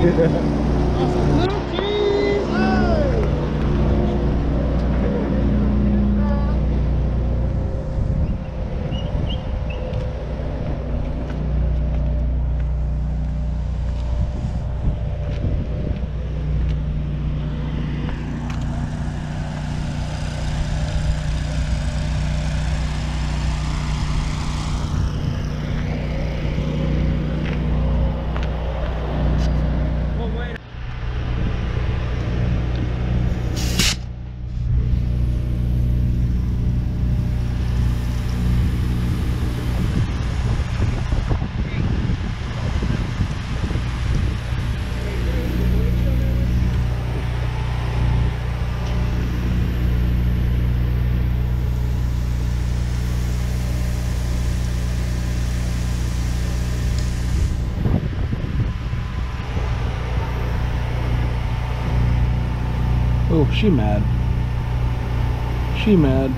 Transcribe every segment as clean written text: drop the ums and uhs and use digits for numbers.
Little cheese! Oh, she mad. She mad.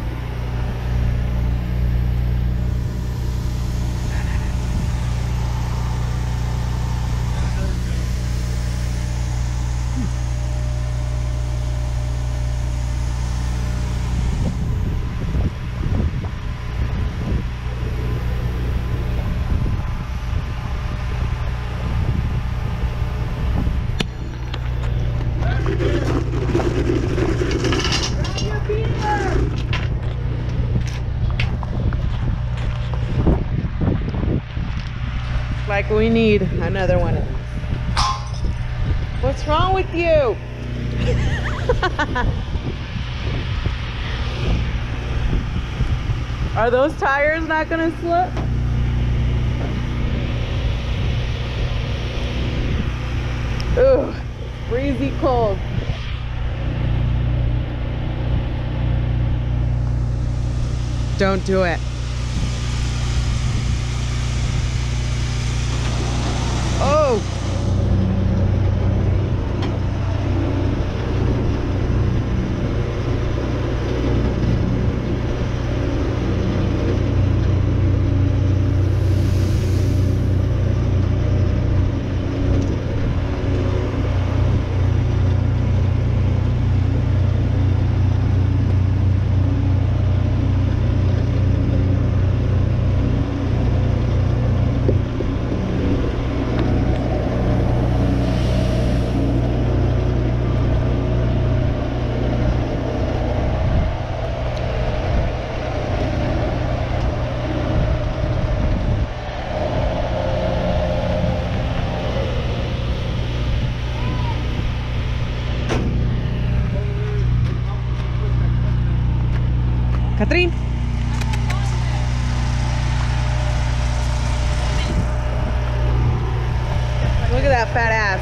Like we need another one of these. What's wrong with you? Are those tires not gonna slip? Ugh, freezy cold. Don't do it. Oh! Catherine. Look at that fat ass.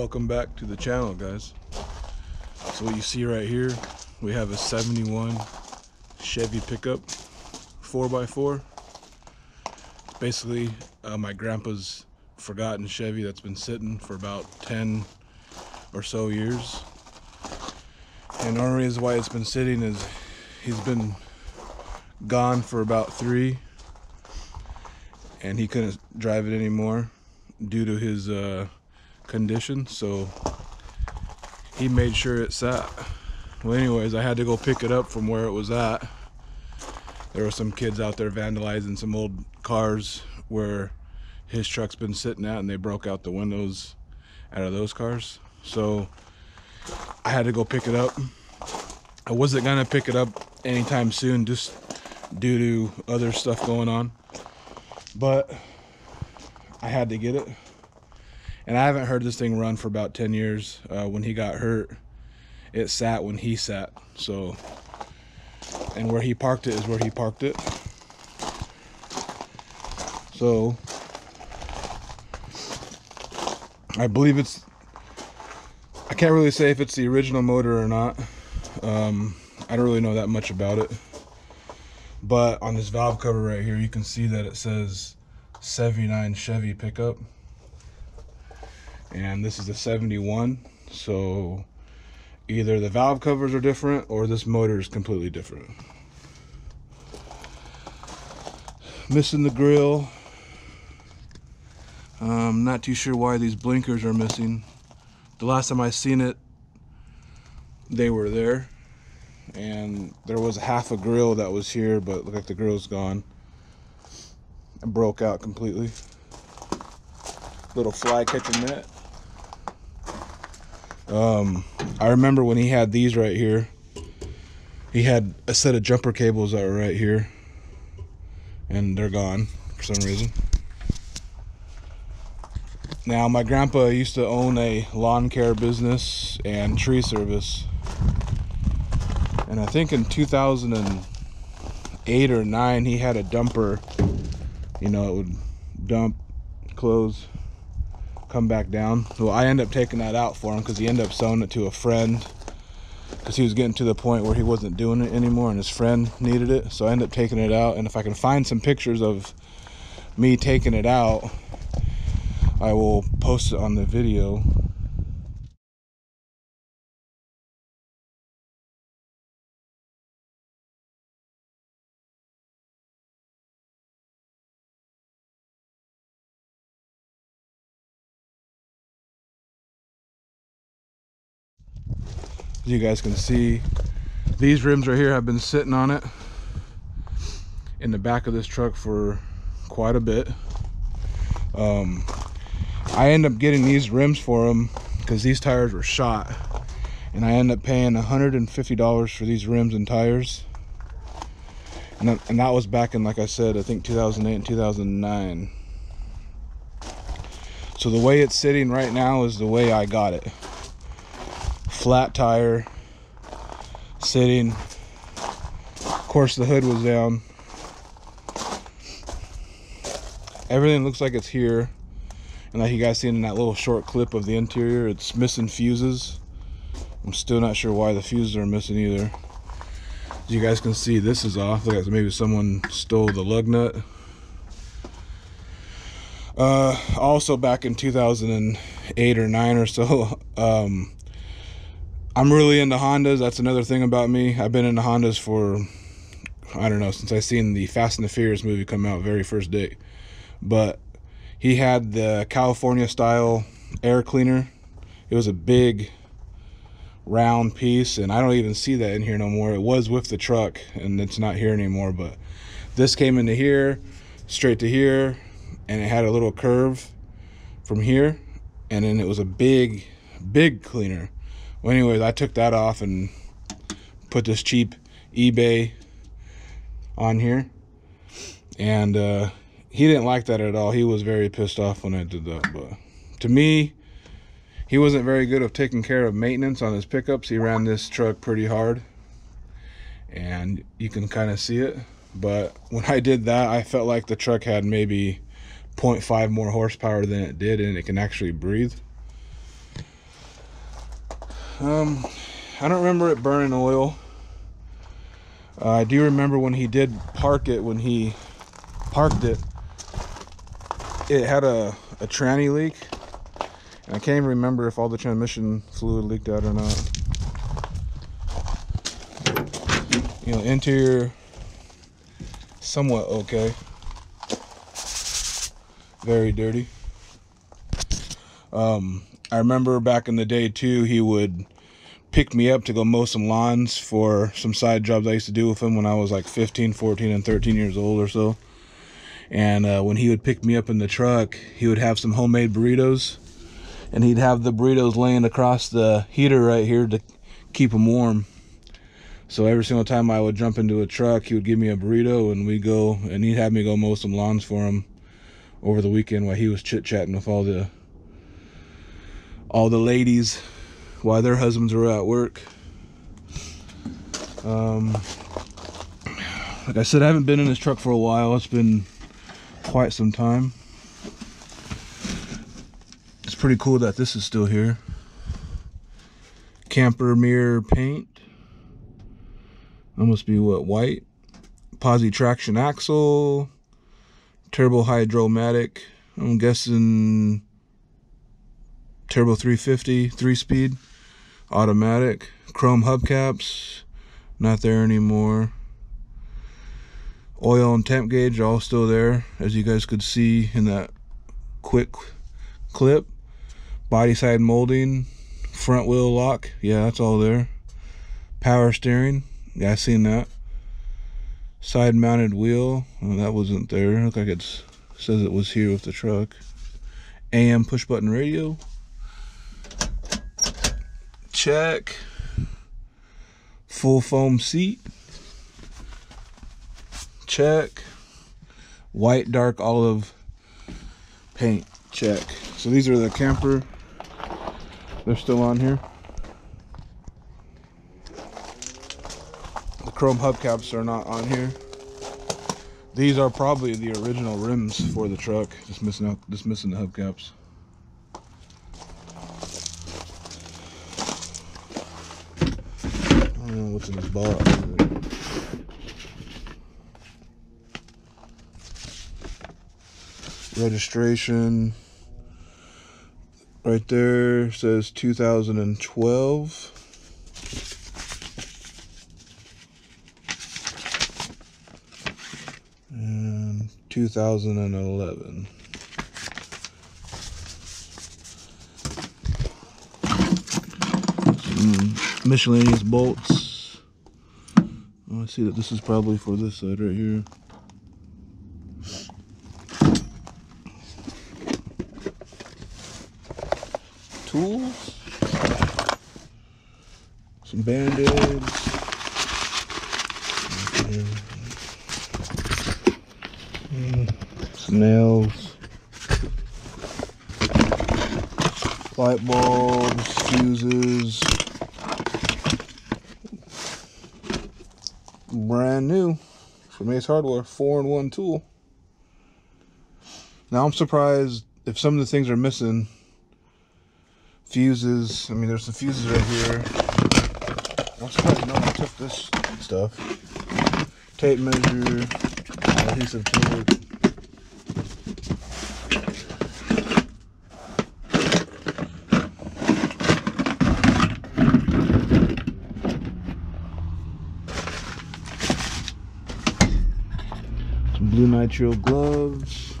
Welcome back to the channel, guys. So what you see right here, we have a 71 Chevy pickup 4x4. Basically my grandpa's forgotten Chevy that's been sitting for about 10 or so years, and the only reason why it's been sitting is he's been gone for about 3, and he couldn't drive it anymore due to his condition, so he made sure it sat. Well, anyways, I had to go pick it up from where it was at. There were some kids out there vandalizing some old cars where his truck's been sitting at, and they broke out the windows out of those cars, so I had to go pick it up. I wasn't gonna pick it up anytime soon just due to other stuff going on, but I had to get it. And I haven't heard this thing run for about 10 years. When he got hurt, it sat when he sat. So, and where he parked it is where he parked it. So, I believe it's, I can't really say if it's the original motor or not. I don't really know that much about it. But on this valve cover right here, you can see that it says 79 Chevy pickup. And this is a 71, so either the valve covers are different or this motor is completely different. Missing the grill. Not too sure why these blinkers are missing. The last time I seen it, they were there, and there was half a grill that was here, but look like the grill's gone. It broke out completely. Little fly catching net. I remember when he had these right here, he had a set of jumper cables that were right here, and they're gone for some reason. Now, my grandpa used to own a lawn care business and tree service, and I think in 2008 or 9 he had a dumper. You know, it would dump, close, come back down. Well, I ended up taking that out for him because he ended up selling it to a friend because he was getting to the point where he wasn't doing it anymore and his friend needed it. So I ended up taking it out, and if I can find some pictures of me taking it out, I will post it on the video. As you guys can see, these rims right here have been sitting on it in the back of this truck for quite a bit. I ended up getting these rims for them because these tires were shot, and I ended up paying $150 for these rims and tires, and that was back in, like I said, I think 2008 and 2009. So the way it's sitting right now is the way I got it. Flat tire, sitting. Of course, the hood was down. Everything looks like it's here, and like you guys seen in that little short clip of the interior, it's missing fuses. I'm still not sure why the fuses are missing either. As you guys can see, this is off. Look, maybe someone stole the lug nut. Also back in 2008 or 9 or so, I'm really into Hondas. That's another thing about me. I've been into Hondas for, I don't know, since I seen the Fast and the Furious movie come out very first day. But he had the California style air cleaner. It was a big round piece, and I don't even see that in here no more. It was with the truck, and it's not here anymore. But this came into here, straight to here, and it had a little curve from here, and then it was a big cleaner. Well, anyways, I took that off and put this cheap eBay on here, and he didn't like that at all. He was very pissed off when I did that. But to me, he wasn't very good at taking care of maintenance on his pickups. He ran this truck pretty hard, and you can kind of see it. But when I did that, I felt like the truck had maybe 0.5 more horsepower than it did, and it can actually breathe. I don't remember it burning oil. I do remember when he did park it, when he parked it, it had a tranny leak. And I can't even remember if all the transmission fluid leaked out or not. You know, interior, somewhat okay. Very dirty. I remember back in the day too, he would pick me up to go mow some lawns for some side jobs I used to do with him when I was like 15, 14, and 13 years old or so. And when he would pick me up in the truck, he would have some homemade burritos. And he'd have the burritos laying across the heater right here to keep them warm. So every single time I would jump into a truck, he would give me a burrito, and we'd go, and he'd have me go mow some lawns for him over the weekend while he was chit-chatting with all the ladies while their husbands were at work. Like I said, I haven't been in this truck for a while. It's been quite some time. It's pretty cool that this is still here. Camper mirror paint. That must be what, white? Posi traction axle. Turbo hydromatic. I'm guessing turbo 350, 3-speed. Automatic. Chrome hubcaps. Not there anymore. Oil and temp gauge all still there, as you guys could see in that quick clip. Body side molding. Front wheel lock. Yeah, that's all there. Power steering. Yeah, I seen that. Side mounted wheel. Oh, that wasn't there. Look like it says it was here with the truck. AM push button radio. Check. Full foam seat. Check. White dark olive paint. Check. So these are the camper. They're still on here. The chrome hubcaps are not on here. These are probably the original rims for the truck. Just missing the hubcaps. I don't know what's in this box. Registration right there says 2012. And 2011. Some miscellaneous bolts. I see that this is probably for this side right here. Tools, some band-aids, some nails, light bulbs, fuses, brand new from Ace Hardware, 4-in-1 tool. Now I'm surprised if some of the things are missing. Fuses, I mean, there's some fuses right here. I'm surprised no one took this stuff. Tape measure, adhesive tape. Some blue nitrile gloves.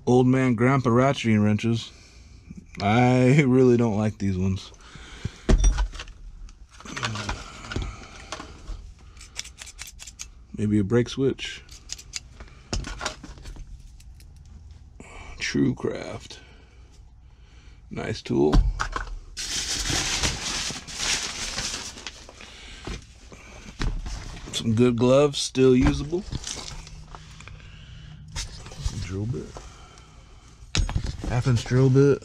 Old man grandpa ratcheting wrenches. I really don't like these ones. Maybe a brake switch. True Craft. Nice tool. Some good gloves, still usable. Some drill bit. 1/2-inch drill bit.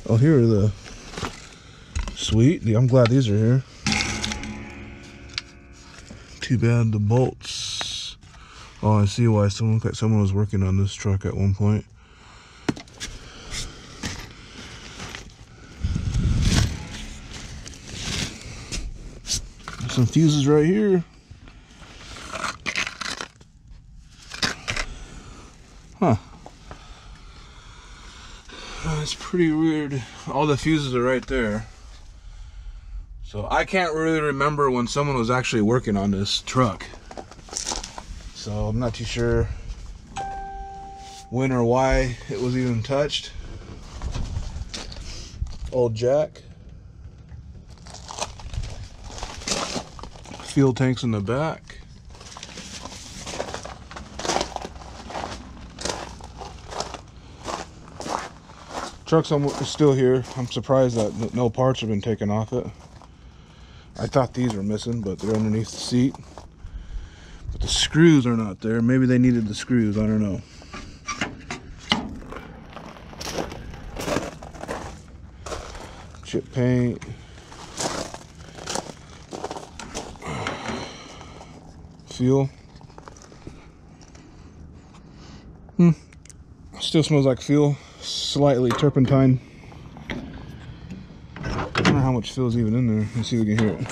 Oh, here are the sweet. I'm glad these are here. Too bad the bolts. Oh, I see why someone was working on this truck at one point. Some fuses right here. Huh. It's pretty weird. All the fuses are right there. So I can't really remember when someone was actually working on this truck. So I'm not too sure when or why it was even touched. Old jack. Fuel tanks in the back. Truck's still here. I'm surprised that no parts have been taken off it. I thought these were missing, but they're underneath the seat. But the screws are not there. Maybe they needed the screws, I don't know. Chip paint. Fuel. Still smells like fuel. Slightly turpentine. I don't know how much fuel is even in there. Let's see if we can hear it.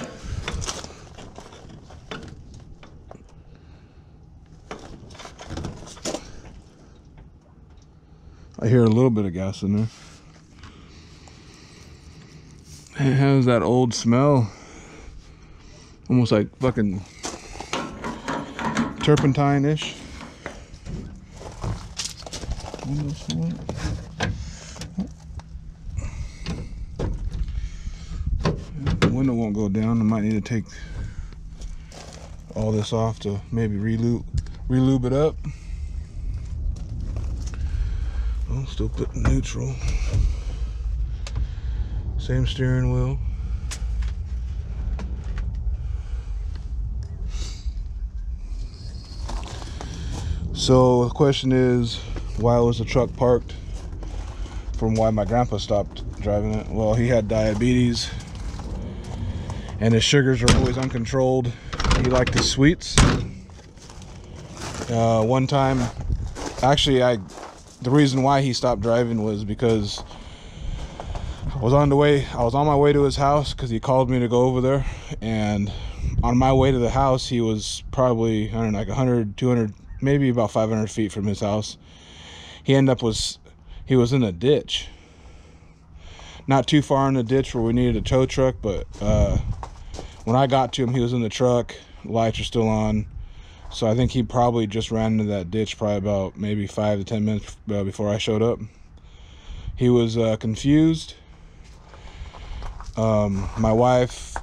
I hear a little bit of gas in there. It has that old smell. Almost like fucking turpentine-ish. The window won't go down. I might need to take all this off to maybe re-lube it up. Oh, still putting neutral. Same steering wheel. So the question is, why was the truck parked from why my grandpa stopped driving it? Well, he had diabetes and his sugars are always uncontrolled. He liked his sweets. One time, actually, the reason why he stopped driving was because I was on my way to his house because he called me to go over there, and on my way to the house, he was probably, I don't know, like 100, 200, maybe about 500 feet from his house. He was in a ditch. Not too far in the ditch where we needed a tow truck, but when I got to him, he was in the truck. Lights are still on. So I think he probably just ran into that ditch probably about maybe 5 to 10 minutes before I showed up. He was confused. My wife,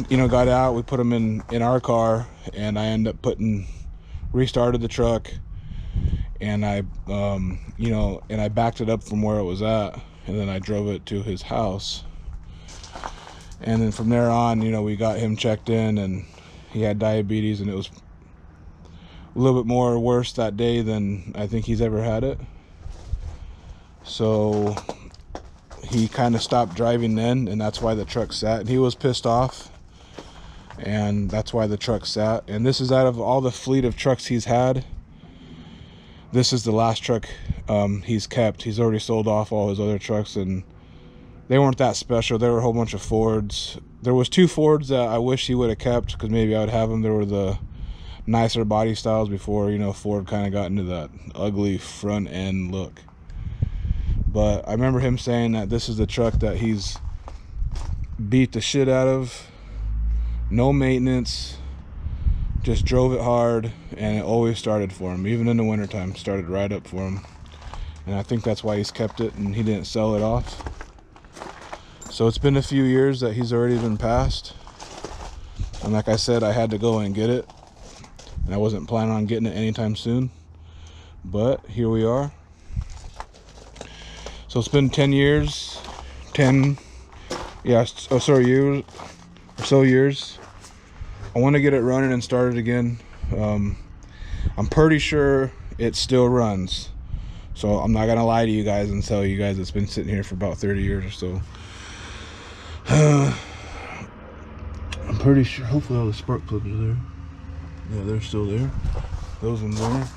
got out. We put him in our car, and I ended up restarted the truck, and I backed it up from where it was at, and then I drove it to his house. And then from there on, we got him checked in, and he had diabetes, and it was a little bit more worse that day than I think he's ever had it. So he kind of stopped driving then, and that's why the truck sat. And he was pissed off, and that's why the truck sat. And this is out of all the fleet of trucks he's had, this is the last truck he's kept. He's already sold off all his other trucks, and they weren't that special. There were a whole bunch of Fords. There was 2 Fords that I wish he would have kept, because maybe I would have them. There were the nicer body styles before, Ford kind of got into that ugly front end look. But I remember him saying that this is the truck that he's beat the shit out of. No maintenance. Just drove it hard, and it always started for him. Even in the wintertime, started right up for him. And I think that's why he's kept it, and he didn't sell it off. So it's been a few years that he's already been passed. And like I said, I had to go and get it. And I wasn't planning on getting it anytime soon. But here we are. So it's been 10 years. 10, yeah, years. I want to get it running and started again. I'm pretty sure it still runs. So I'm not going to lie to you guys and tell you guys it's been sitting here for about 30 years or so. I'm pretty sure, hopefully all the spark plugs are there. Yeah, they're still there. Those ones are.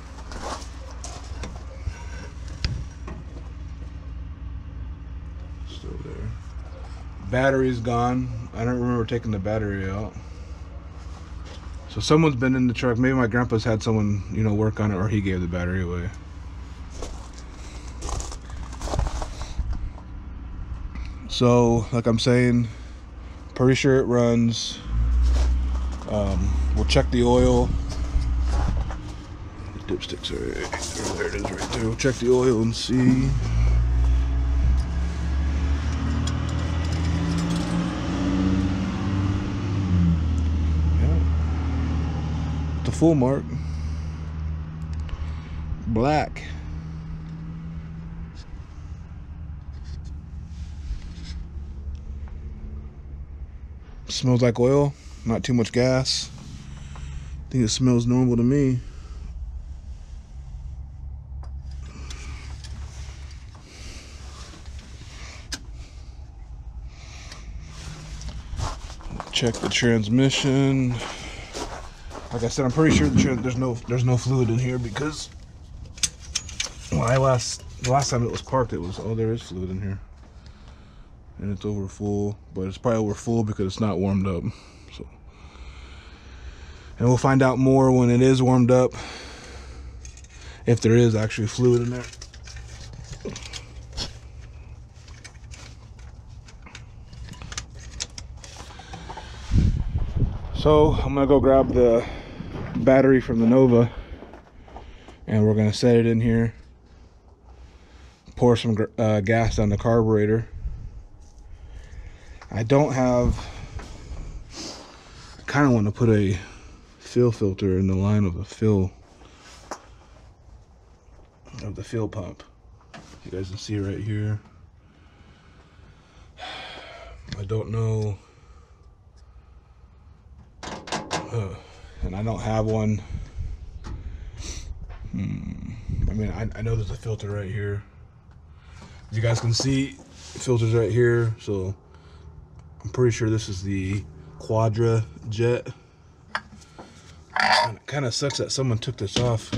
Still there. Battery's gone. I don't remember taking the battery out. So someone's been in the truck. Maybe my grandpa's had someone, you know, work on it, or he gave the battery away. So, like I'm saying, pretty sure it runs. We'll check the oil. The dipsticks are right there. It is right there. We'll check the oil and see. Yeah, the full mark. Black. Smells like oil, not too much gas. I think it smells normal to me. Check the transmission. Like I said, I'm pretty sure there's no fluid in here, because when the last time it was parked, it was, oh, there is fluid in here. And it's over full, but it's probably over full because it's not warmed up. So, and we'll find out more when it is warmed up, if there is actually fluid in there. So I'm gonna go grab the battery from the Nova, and we're gonna set it in here, pour some gas down the carburetor. I don't have, I kind of want to put a fill filter in the line of the fill pump. You guys can see right here. I don't know, and I don't have one. I mean, I know there's a filter right here. As you guys can see, the filter's right here, so I'm pretty sure this is the Quadra Jet. And it kind of sucks that someone took this off.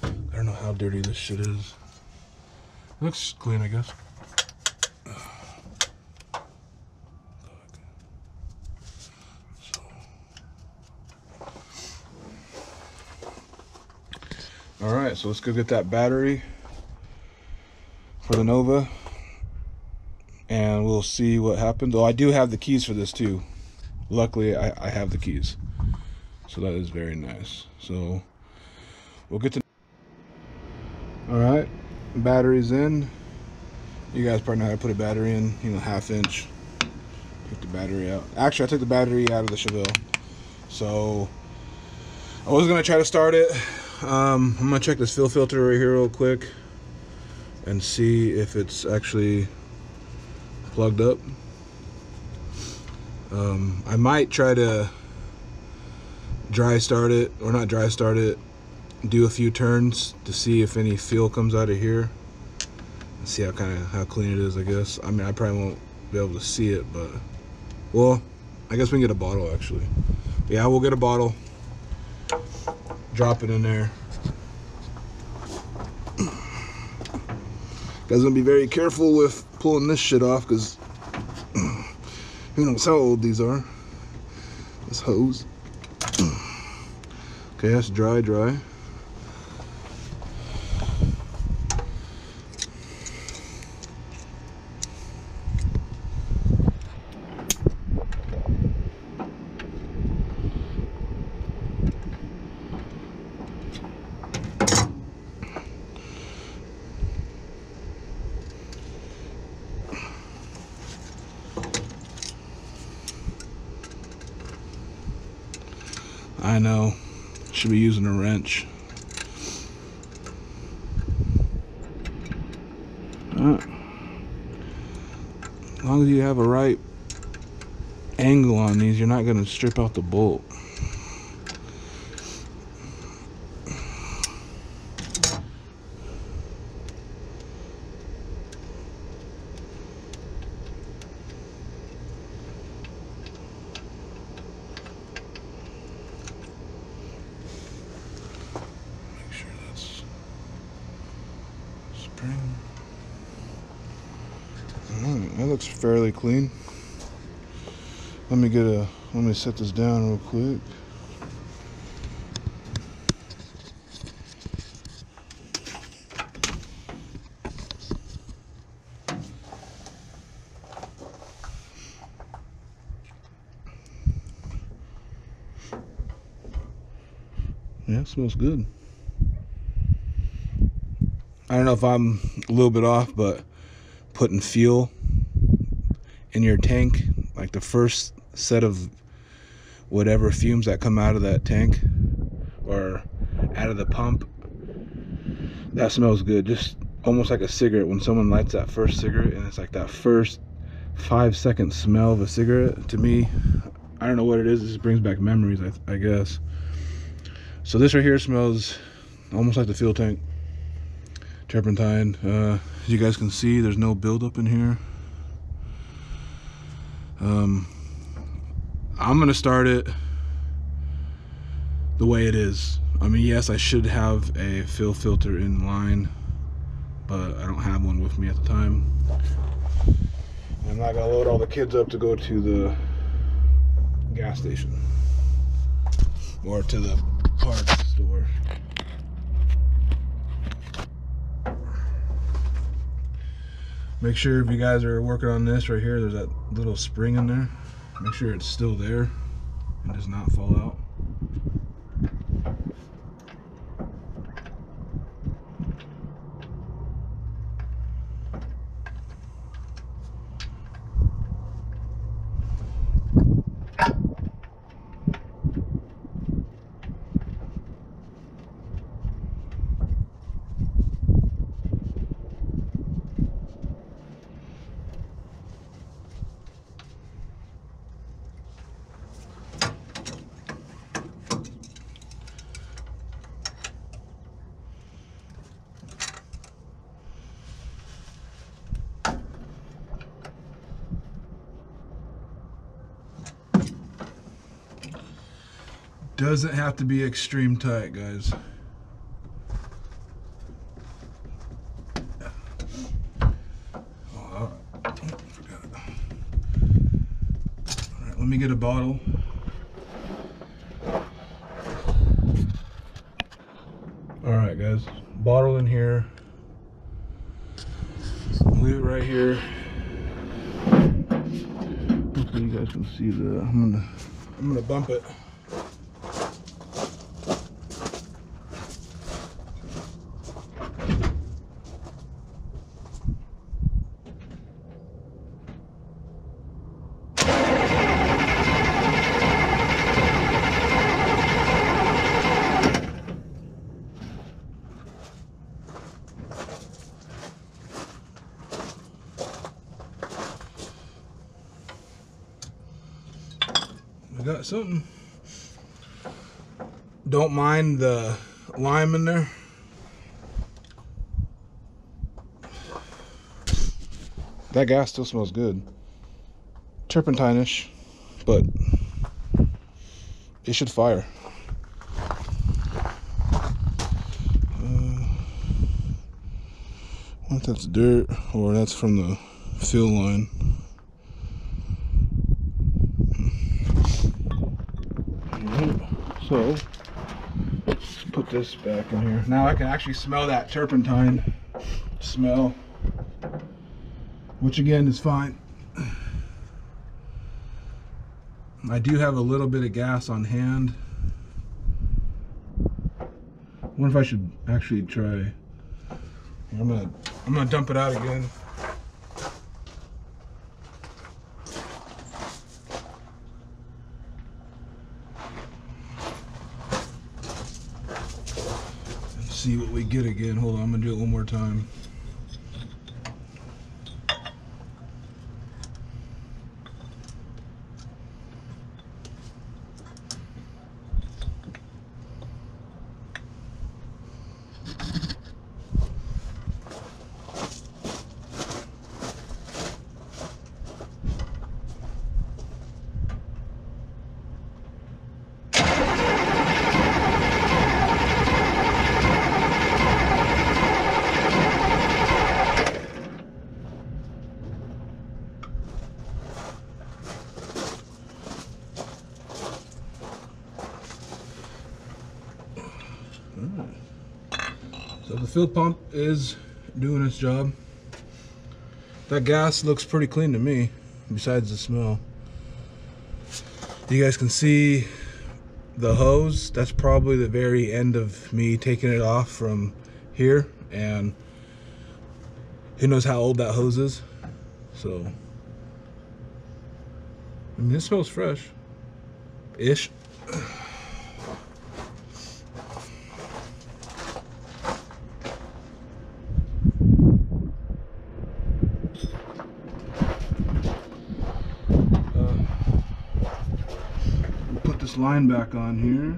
I don't know how dirty this shit is. It looks clean, I guess. Alright, so let's go get that battery for the Nova, and we'll see what happens. Oh, I do have the keys for this too. Luckily, I have the keys. So that is very nice. So we'll get to... Alright, battery's in. You guys probably know how to put a battery in, you know, 1/2 inch. Take the battery out. Actually, I took the battery out of the Chevy. So I was gonna try to start it. I'm gonna check this fill filter right here real quick and see if it's actually plugged up. I might try to dry start it, or not dry start it, do a few turns to see if any fuel comes out of here and see how clean it is, I guess. I mean, I probably won't be able to see it, but, well, I guess we can get a bottle actually. Yeah, we'll get a bottle, drop it in there. Guys, gonna be very careful with pulling this shit off, because who knows how old these are. This hose. Okay, that's dry. I know, should be using a wrench. As long as you have a right angle on these, you're not going to strip out the bolt. That looks fairly clean. Let me set this down real quick. Yeah, it smells good. I don't know if I'm a little bit off, but putting fuel in your tank, like the first set of whatever fumes that come out of that tank or out of the pump, that smells good. Just almost like a cigarette. When someone lights that first cigarette and it's like that first 5-second smell of a cigarette, to me, I don't know what it is. It just brings back memories, I guess. So this right here smells almost like the fuel tank. Turpentine. As you guys can see, there's no buildup in here. I'm gonna start it the way it is. I mean, yes, I should have a fill filter in line, but I don't have one with me at the time. I'm not gonna load all the kids up to go to the gas station or to the parts store. Make sure if you guys are working on this right here, there's that little spring in there. Make sure it's still there and does not fall out. Doesn't have to be extreme tight, guys. Oh, forgot it. All right, let me get a bottle. All right, guys, bottle in here. Leave it right here. Hopefully you guys can see the. I'm gonna bump it. We got something. Don't mind the lime in there. That gas still smells good. Turpentine-ish, but it should fire. I wonder if that's dirt or that's from the fill line. So let's put this back in here. Now I can actually smell that turpentine smell, which again is fine. I do have a little bit of gas on hand. I wonder if I should actually try. I'm gonna dump it out again. See what we get again. Hold on, I'm gonna do it one more time. So the fill pump is doing its job. That gas looks pretty clean to me, besides the smell. You guys can see the hose, that's probably the very end of me taking it off from here, and who knows how old that hose is. So I mean, it smells fresh-ish. Put this line back on here.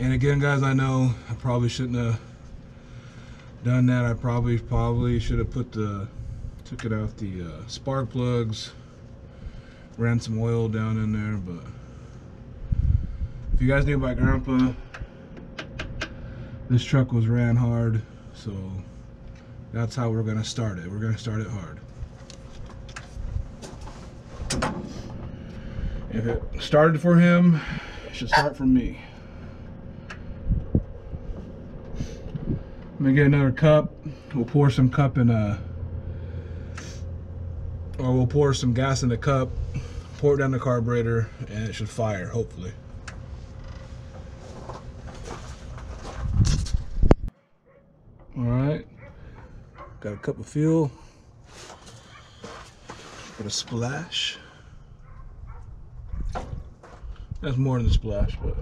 And again, guys, I know I probably shouldn't have done that. I probably should have took it out the spark plugs, ran some oil down in there. But if you guys knew my grandpa, this truck was ran hard, so that's how we're gonna start it. We're gonna start it hard. If it started for him, it should start for me. I'm gonna get another cup. We'll pour some we'll pour some gas in the cup, pour it down the carburetor, and it should fire, hopefully. All right, got a cup of fuel. Got a splash. That's more than a splash, but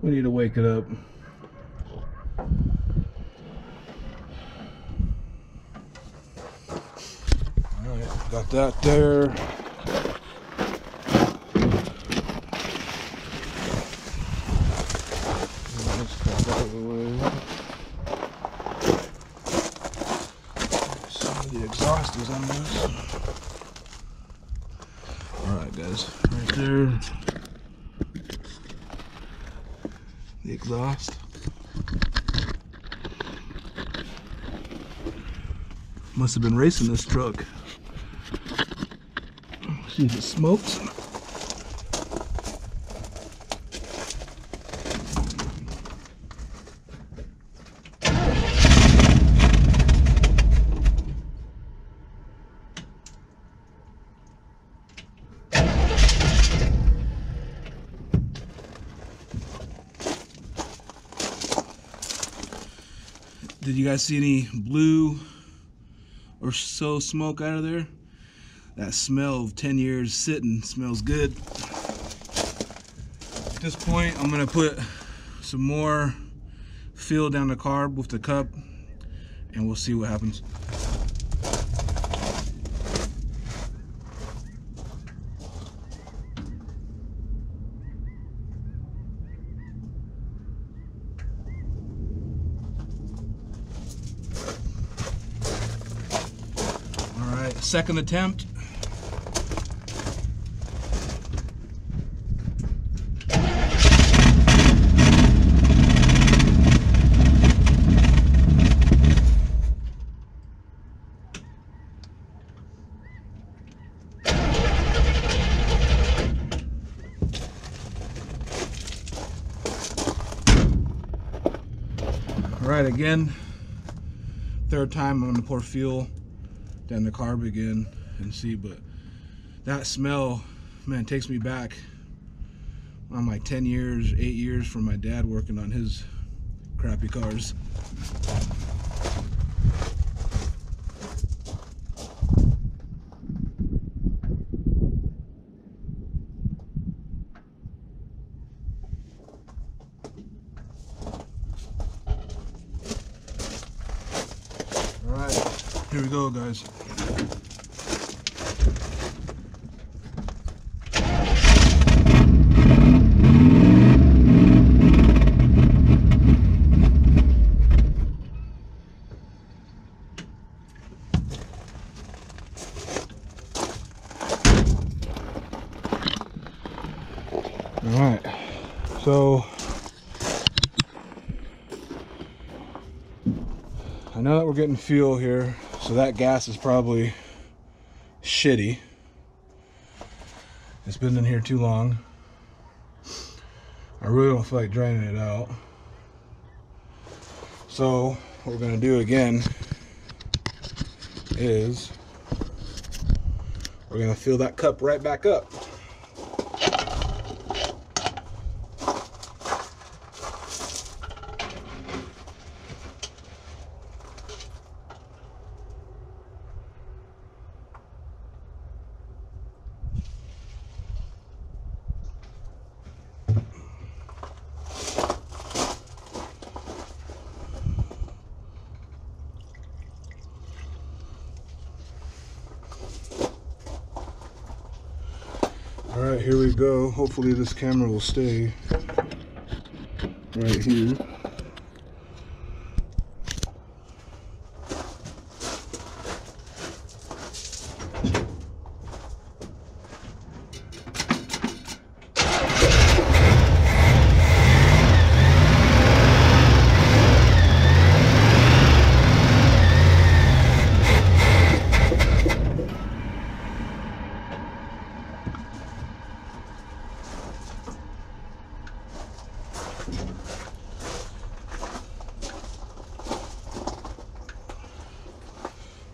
we need to wake it up. Alright, got that there. Let's cut that out of the way. Some of the exhaust is on this. Alright, guys, right there. The exhaust. Must have been racing this truck. See if it smokes. Did you guys see any blue or so smoke out of there? That smell of 10 years sitting smells good. At this point, I'm gonna put some more fuel down the carb with the cup, and we'll see what happens. Second attempt. All right, again, third time I'm gonna pour fuel down the carb again and see, but that smell, man, takes me back on like 10 years, 8 years from my dad working on his crappy cars. All right, here we go, guys. Alright, so I know that we're getting fuel here, so that gas is probably shitty. It's been in here too long. I really don't feel like draining it out. So what we're gonna do again is we're gonna fill that cup right back up. All right, here we go. Hopefully this camera will stay right here.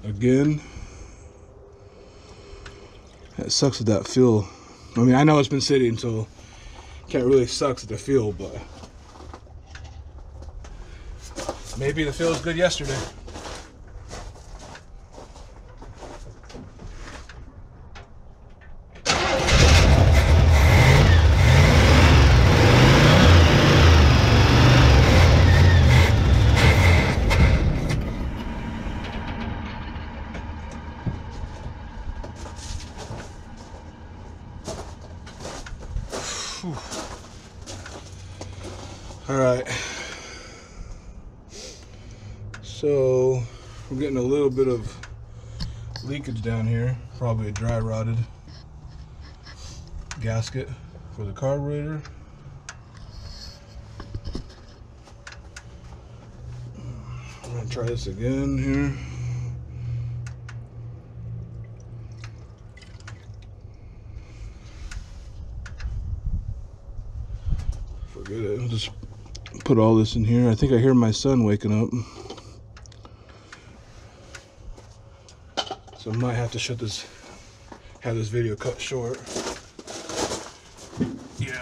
Again, it sucks with that feel. I mean, I know it's been sitting, so can't really sucks at the feel, but maybe the feel was good yesterday. All right, so we're getting a little bit of leakage down here, probably a dry rotted gasket for the carburetor. I'm gonna try this again here. Forget it, I'll just put all this in here. I think I hear my son waking up, so I might have to have this video cut short. Yeah,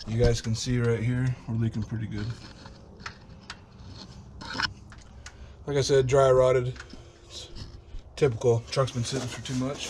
you guys can see right here, we're leaking pretty good. Like I said, dry rotted. It's typical. Truck's been sitting for too much.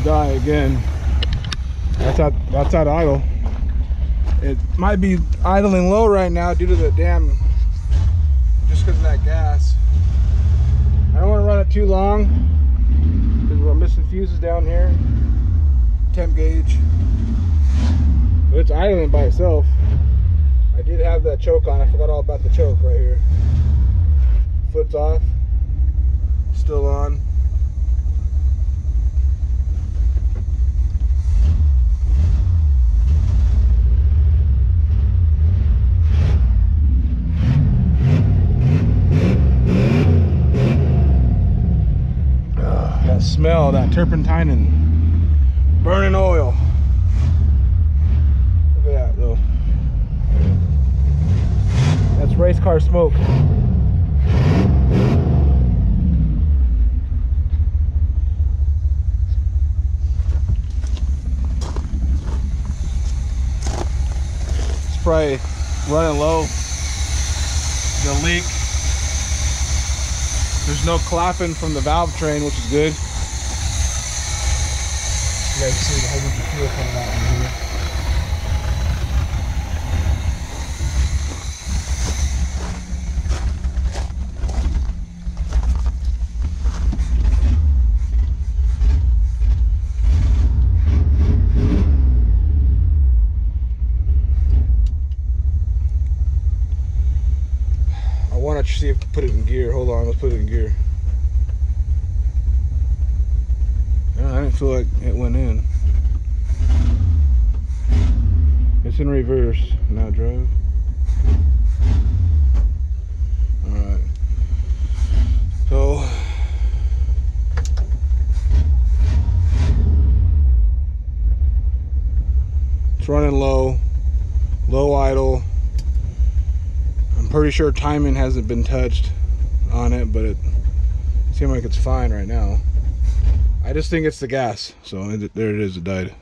Die again. That's out of idle. It might be idling low right now due to the just because of that gas. I don't want to run it too long because we're missing fuses down here. Temp gauge. But it's idling by itself. I did have that choke on. I forgot all about the choke right here. Foot's off. Still on. smell that turpentine and burning oil. Look at that though. That's race car smoke. It's probably running low. The leak. There's no clapping from the valve train, which is good. You guys see the whole bunch of fuel coming out in here. I want to see if put it in gear. Hold on, let's put it in gear. I didn't feel like it went in. It's in reverse. Now drive. Alright. So it's running low. Low idle. I'm pretty sure timing hasn't been touched on it, but it seems like it's fine right now. I just think it's the gas. So there it is, it died.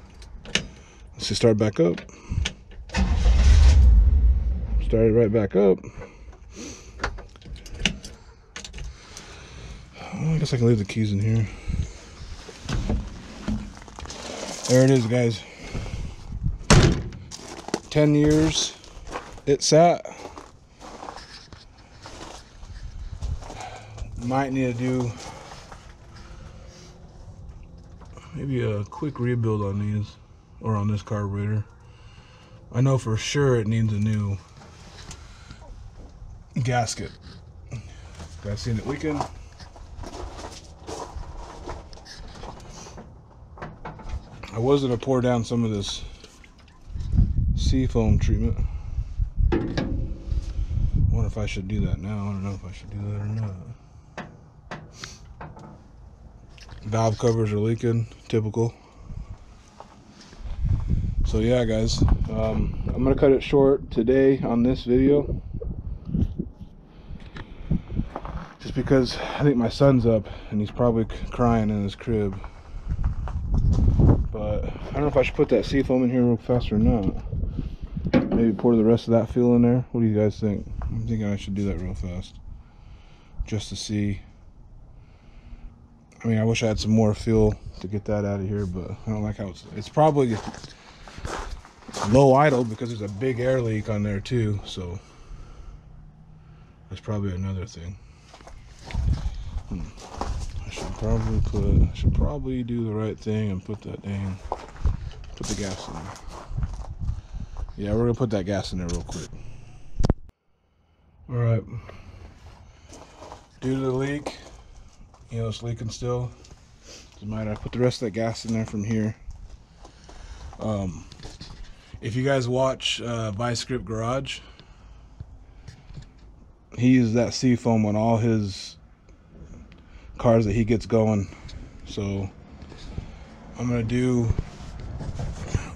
Let's just start back up. Started right back up. Well, I guess I can leave the keys in here. There it is, guys. 10 years it sat. Might need to do maybe a quick rebuild on these, or on this carburetor. I know for sure it needs a new gasket. Guys seen it leaking? I was gonna pour down some of this seafoam treatment. I wonder if I should do that now. I don't know if I should do that or not. Valve covers are leaking, typical. So yeah, guys, I'm gonna cut it short today on this video, just because I think my son's up and he's probably crying in his crib. But I don't know if I should put that seafoam in here real fast or not. Maybe pour the rest of that fuel in there. What do you guys think? I'm thinking I should do that real fast, just to see. I mean, I wish I had some more fuel to get that out of here, but I don't like how it's probably low idle because there's a big air leak on there too, so that's probably another thing. I should probably do the right thing and put the gas in there. Yeah, we're gonna put that gas in there real quick. All right. Due to the leak, you know, it's leaking still. Doesn't matter. I put the rest of that gas in there from here. If you guys watch Vice Grip Garage, he uses that seafoam on all his cars that he gets going. So I'm gonna do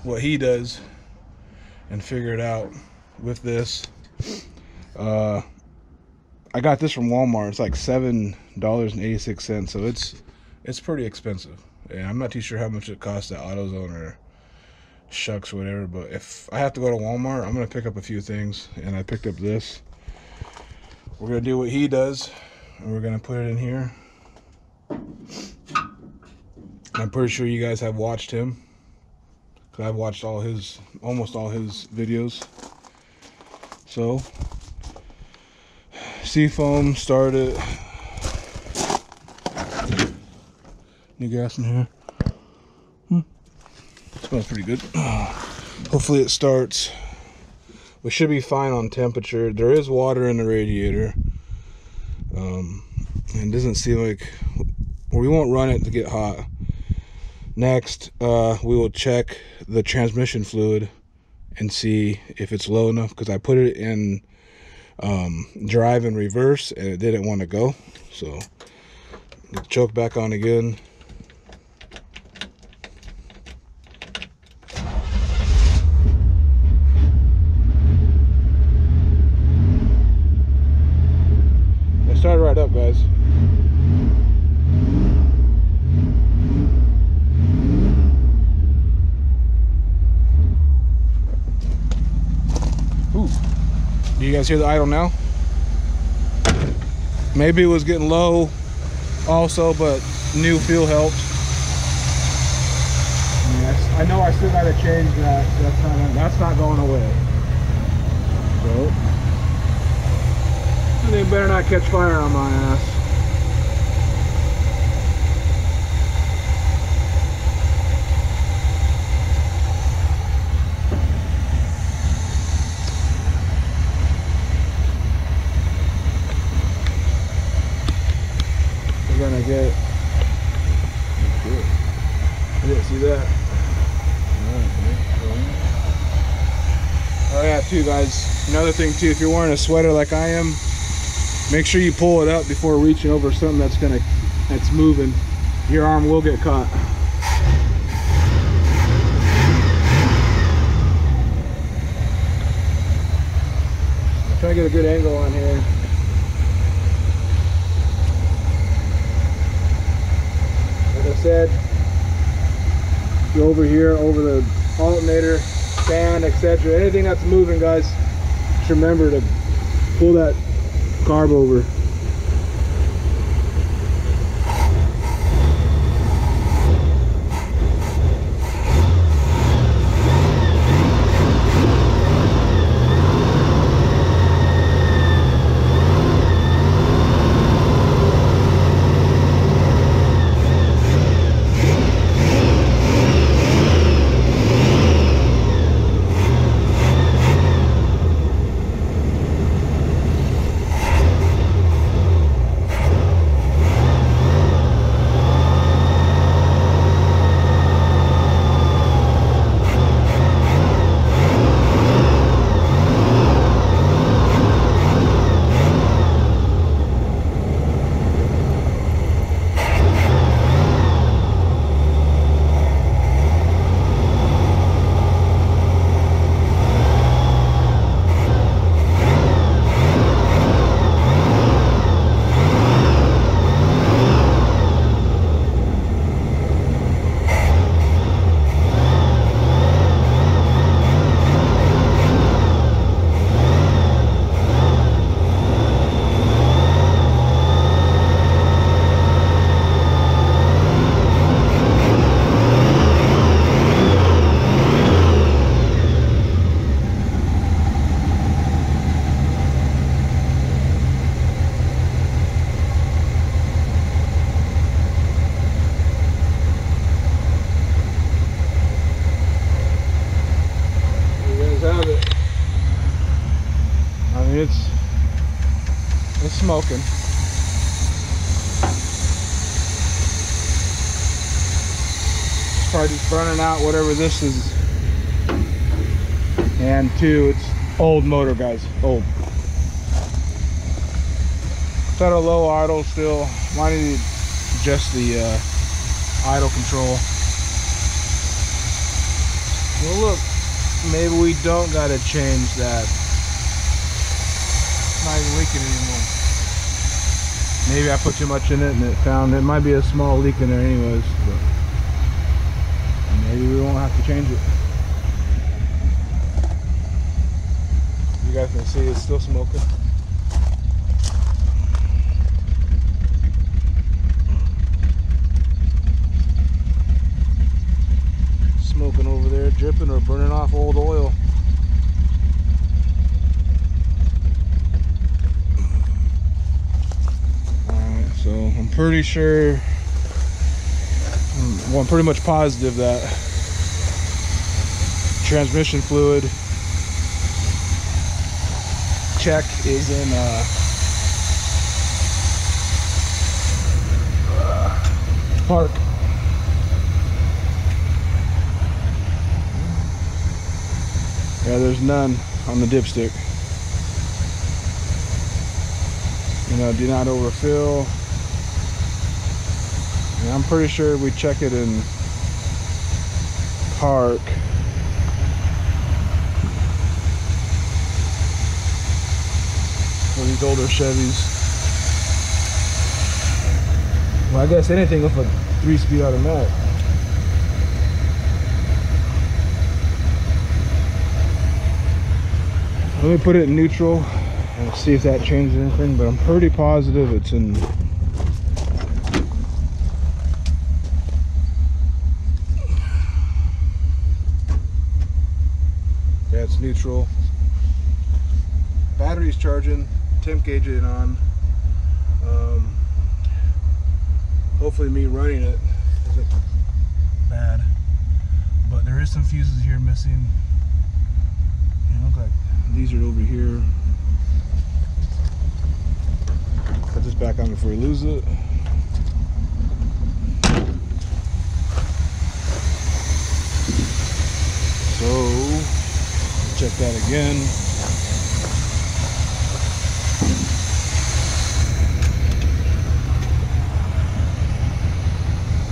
what he does and figure it out with this. I got this from Walmart. It's like $7.86, so it's pretty expensive. And I'm not too sure how much it costs at AutoZone or Shucks or whatever, but if I have to go to Walmart, I'm gonna pick up a few things, and I picked up this. We're gonna do what he does, and we're gonna put it in here. I'm pretty sure you guys have watched him, because I've watched almost all his videos. So seafoam started. New gas in here. Smells pretty good. Hopefully it starts. We should be fine on temperature. There is water in the radiator, and it doesn't seem like, well, we won't run it to get hot. Next, we will check the transmission fluid and see if it's low enough, because I put it in drive and reverse and it didn't want to go. So get the choke back on again, guys hear the idle now? Maybe it was getting low also, but new fuel helped. I know I still gotta change that, so that's not going away. So they better not catch fire on my ass. We're gonna get. I didn't see that. Oh yeah, too guys, another thing too, if you're wearing a sweater like I am, make sure you pull it up before reaching over something that's moving. Your arm will get caught. I'm trying to get a good angle on here. Like I said, go over here, over the alternator, fan, etc. Anything that's moving, guys, just remember to pull that carb over. It's smoking. It's probably just burning out whatever this is. And two, it's old motor, guys, old. It's at a low idle still. Might need to adjust the idle control. Well, look, maybe we don't gotta change that. It's not even leaking anymore. Maybe I put too much in it and it might be a small leak in there anyways, but maybe we won't have to change it. You guys can see it's still smoking. Smoking over there, dripping or burning off old oil. Alright, so I'm pretty sure, well, I'm pretty much positive that transmission fluid check is in park. Yeah, there's none on the dipstick. You know, do not overfill. And I'm pretty sure we check it in park. For these older Chevys. Well, I guess anything with a 3-speed automatic. Let me put it in neutral. and see if that changes anything, but I'm pretty positive it's in. Yeah, it's neutral. Battery's charging, temp gauge it on. Hopefully me running it isn't bad, but there is some fuses here missing. They look like these are over here. Put this back on before we lose it. So check that again.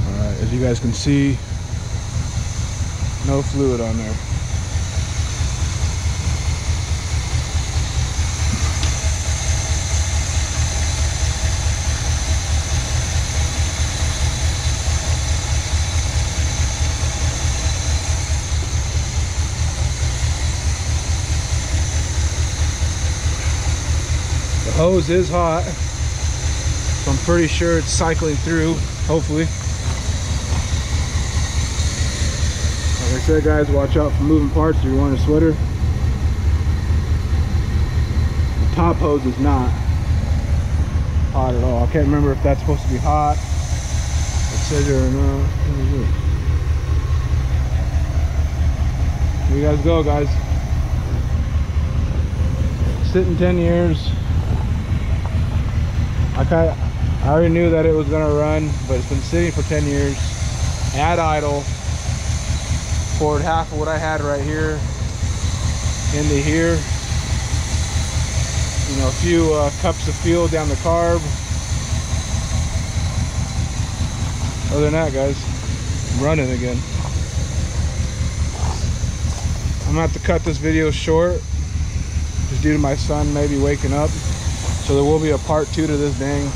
Alright, as you guys can see, no fluid on there. The hose is hot, so I'm pretty sure it's cycling through, hopefully. Like I said, guys, watch out for moving parts if you're wearing a sweater. The top hose is not hot at all. I can't remember if that's supposed to be hot. It says here or not. Here you guys go, guys. Sitting 10 years. I already knew that it was gonna run, but it's been sitting for 10 years at idle. Poured half of what I had right here into here. You know, a few cups of fuel down the carb. Other than that, guys, I'm running again. I'm gonna have to cut this video short, just due to my son maybe waking up. So there will be a part 2 to this dang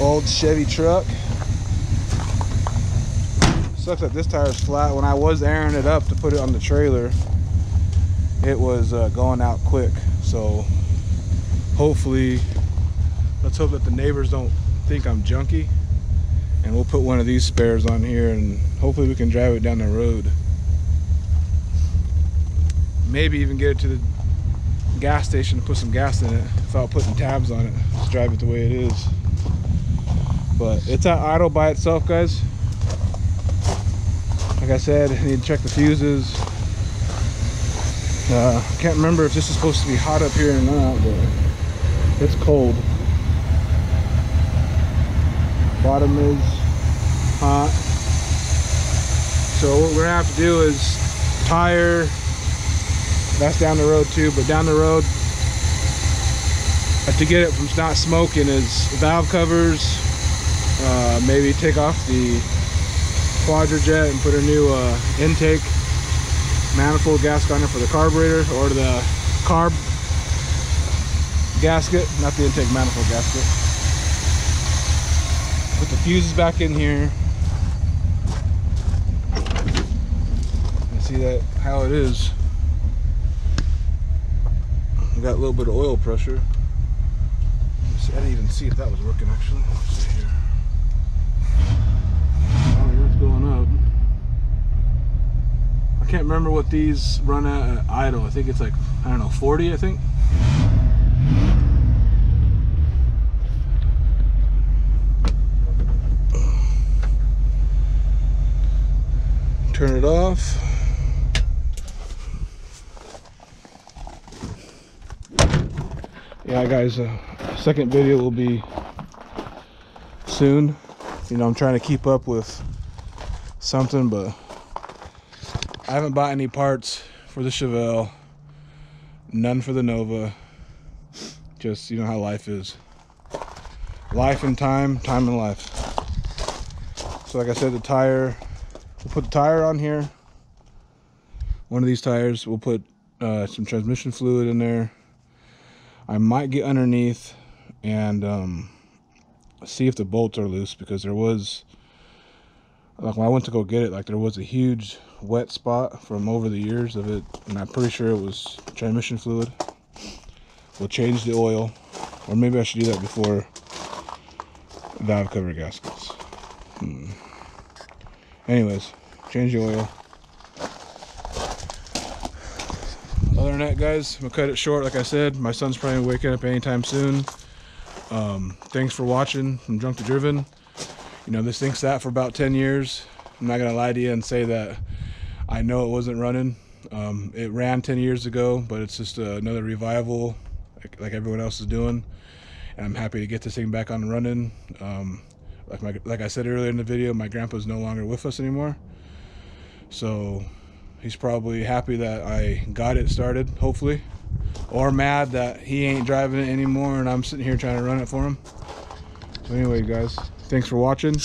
old Chevy truck. Sucks that this tire is flat. When I was airing it up to put it on the trailer, it was going out quick. So hopefully, let's hope that the neighbors don't think I'm junky, and we'll put one of these spares on here, and hopefully we can drive it down the road. Maybe even get it to the gas station to put some gas in it without putting tabs on it. Just drive it the way it is. But it's at idle by itself, guys. Like I said, I need to check the fuses. Can't remember if this is supposed to be hot up here or not, but it's cold. Bottom is hot. So what we're gonna have to do is tire. That's down the road too, but down the road, to get it from not smoking, is valve covers. Maybe take off the Quadrajet and put a new intake manifold gasket on it for the carburetor, or the carb gasket, not the intake manifold gasket. Put the fuses back in here. And see that how it is. We got a little bit of oil pressure. I didn't even see if that was working actually. Let's see here. Oh, it's going up. I can't remember what these run at idle. I think it's like, I don't know, 40, I think. Turn it off. Yeah, guys, second video will be soon. You know, I'm trying to keep up with something, but I haven't bought any parts for the Chevelle, none for the Nova. Just, you know how life is. Life and time, time and life. So like I said, the tire, we'll put the tire on here. One of these tires, we'll put some transmission fluid in there. I might get underneath and see if the bolts are loose, because there was, like when I went to go get it, like there was a huge wet spot from over the years of it, and I'm pretty sure it was transmission fluid. we'll change the oil, or maybe I should do that before valve cover gaskets. Anyways, change the oil. Other than that, guys, I'm gonna cut it short. Like I said, my son's probably waking up anytime soon. Thanks for watching from Drunk to Driven. You know, this thing sat for about 10 years. I'm not gonna lie to you and say that I know it wasn't running. It ran 10 years ago, but it's just another revival like everyone else is doing. And I'm happy to get this thing back on and running. Like I said earlier in the video, my grandpa's no longer with us anymore. So he's probably happy that I got it started, hopefully. Or mad that he ain't driving it anymore and I'm sitting here trying to run it for him. So anyway, guys, thanks for watching.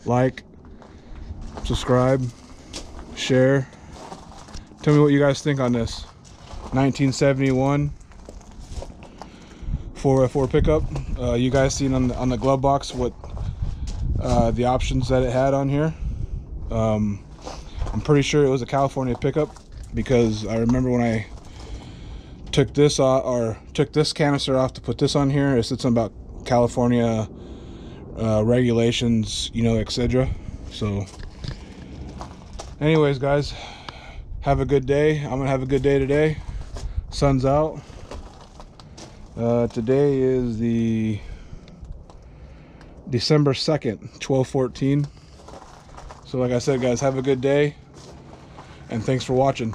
Like, subscribe, share. Tell me what you guys think on this 1971 4x4 pickup. You guys seen on the glove box what the options that it had on here. I'm pretty sure it was a California pickup, because I remember when I took this off, or took this canister off to put this on here, it said something about California regulations, you know, etc. So anyways, guys, have a good day. I'm gonna have a good day today. Sun's out. Today is the December 2nd, 12/14. So like I said, guys, have a good day, and thanks for watching.